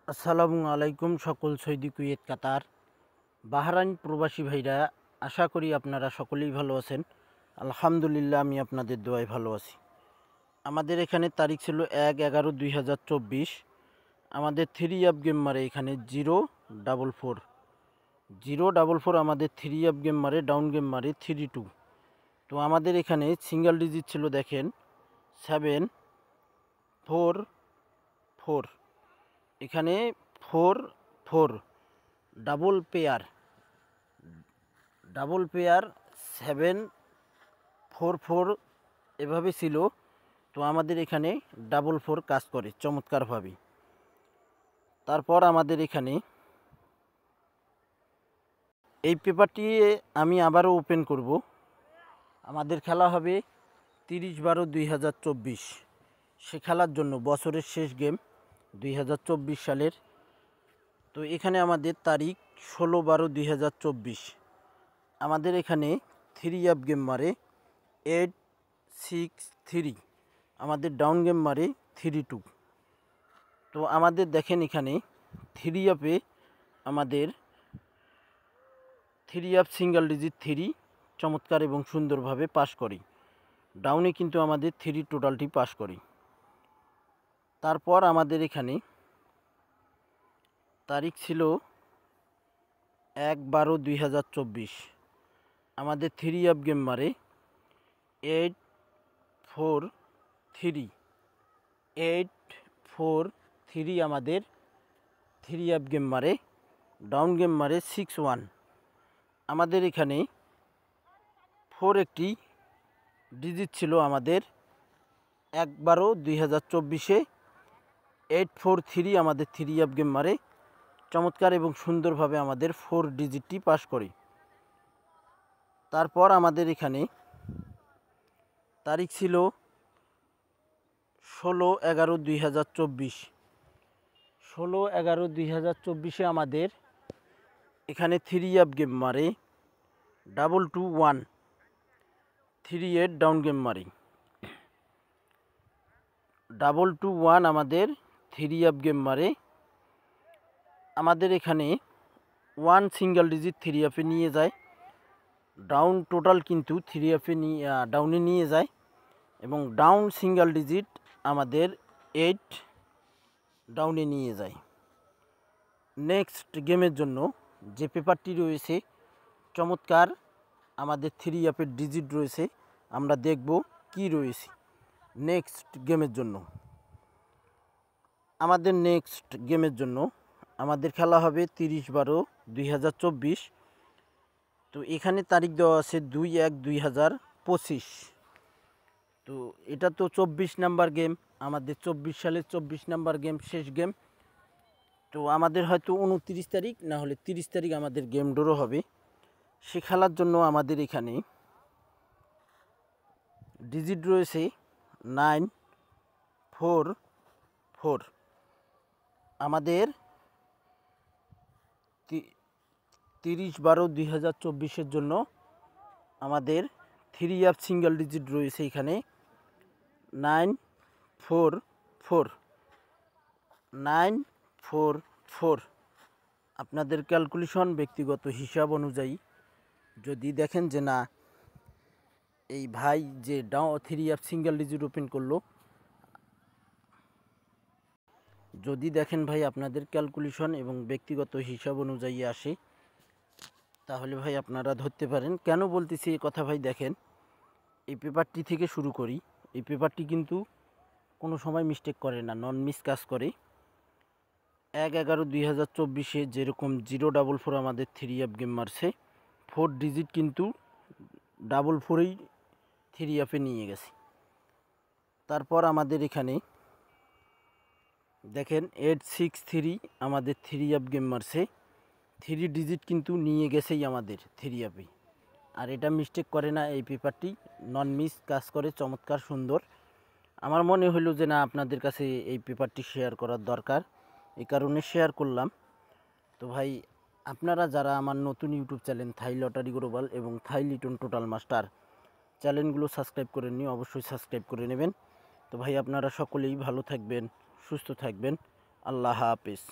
আসসালামু আলাইকুম সকল সৌদি কুয়েত কাতার বাহরাইন প্রবাসী ভাইরা, আশা করি আপনারা সকলেই ভালো আছেন। আলহামদুলিল্লাহ, আমি আপনাদের দোয়ায় ভালো আছি। আমাদের এখানে তারিখ ছিল 1/11/2024। আমাদের 3 অ্যাপ গেম মারে এখানে 044 আমাদের 3 অ্যাপ গেম মারে, ডাউন গেম মারে 32। তো আমাদের এখানে সিঙ্গেল ডিজিট ছিল, দেখেন 744, এখানে 44 ডাবল পেয়ার 744 এভাবে ছিল। তো আমাদের এখানে 44 কাজ করে চমৎকারভাবে। তারপর আমাদের এখানে এই পেপারটি আমি আবারও ওপেন করব। আমাদের খেলা হবে 30/12/2024। সে খেলার জন্য বছরের শেষ গেম 2024 সালের। তো এখানে আমাদের তারিখ 16/12/2024। আমাদের এখানে 3 অ্যাপ গেম মারে 863, আমাদের ডাউন গেম মারে 32। তো আমাদের দেখেন এখানে 3 অ্যাপে আমাদের 3 অ্যাপ সিঙ্গেল ডিজিট 3 চমৎকার এবং সুন্দরভাবে পাস করে। ডাউনে কিন্তু আমাদের 3 টোটালটি পাস করে। তারপর আমাদের এখানে তারিখ ছিল 1/12/2024। আমাদের 3 অ্যাপ গেম মারে 843 আমাদের 3 অ্যাপ গেম মারে, ডাউন গেম মারে 61। আমাদের এখানে 4 একটি ডিজিট ছিল আমাদের 1/12/2024-এ 843 আমাদের 3 অ্যাপ গেম মারে চমৎকার এবং সুন্দরভাবে আমাদের 4 ডিজিটটি পাস করে। তারপর আমাদের এখানে তারিখ ছিল 16/11/2024। 16/11/2024-এ আমাদের এখানে 3 অ্যাপ গেম মারে 221 ডাউন গেম মারে 221 আমাদের 3 অ্যাপ গেম মারে। আমাদের এখানে 1 সিঙ্গেল ডিজিট 3 অ্যাপে নিয়ে যায়, ডাউন টোটাল কিন্তু 3 অ্যাপে ডাউনে নিয়ে যায় এবং ডাউন সিঙ্গেল ডিজিট আমাদের 8 ডাউনে নিয়ে যায়। নেক্সট গেমের জন্য যে পেপারটি রয়েছে চমৎকার আমাদের 3 অ্যাপের ডিজিট রয়েছে, আমরা দেখব কি রয়েছে নেক্সট গেমের জন্য। আমাদের নেক্সট গেমের জন্য আমাদের খেলা হবে 30/12/2024। তো এখানে তারিখ দেওয়া আছে 2/1/2025। তো এটা তো 24 নাম্বার গেম, আমাদের 24 সালের 24 নাম্বার গেম, শেষ গেম। তো আমাদের হয়তো 29 তারিখ না হলে 30 তারিখ আমাদের গেম ড্র হবে। সে খেলার জন্য আমাদের এখানে ডিজিট রয়েছে 944। আমাদের 30/12/2024-এর জন্য আমাদের 3 অ্যাপ সিঙ্গেল ডিজিট রয়েছে এখানে 944। আপনাদের ক্যালকুলেশন ব্যক্তিগত হিসাব অনুযায়ী যদি দেখেন যে না এই ভাই যে 3 অ্যাপ সিঙ্গেল ডিজিট ওপেন করলো, যদি দেখেন ভাই আপনাদের ক্যালকুলেশন এবং ব্যক্তিগত হিসাব অনুযায়ী আসে, তাহলে ভাই আপনারা ধরতে পারেন। কেন বলতেছি এই কথা ভাই, দেখেন এই পেপারটি থেকে শুরু করি। এই পেপারটি কিন্তু কোনো সময় মিস্টেক করে না, নন মিস কাজ করে। 1/11/2024-এ যেরকম 044 আমাদের 3 অ্যাপ গেম মারছে, 4 ডিজিট কিন্তু 44-ই 3 অ্যাপে নিয়ে গেছে। তারপর আমাদের এখানে দেখেন 863 আমাদের 3 অ্যাপ গেম মারছে, 3 ডিজিট কিন্তু নিয়ে গেছেই আমাদের 3 অ্যাপে। আর এটা মিস্টেক করে না, এই পেপারটি নন মিস কাজ করে চমৎকার সুন্দর। আমার মনে হলো যে না আপনাদের কাছে এই পেপারটি শেয়ার করার দরকার, এই কারণে শেয়ার করলাম। তো ভাই আপনারা যারা আমার নতুন ইউটিউব চ্যানেল থাই লটারি গ্লোবাল এবং থাই লিটন টোটাল মাস্টার চ্যানেলগুলো সাবস্ক্রাইব করেননি, অবশ্যই সাবস্ক্রাইব করে নেবেন। তো ভাই আপনারা সকলেই ভালো থাকবেন, সুস্থ থাকবেন। আল্লাহ হাফেজ।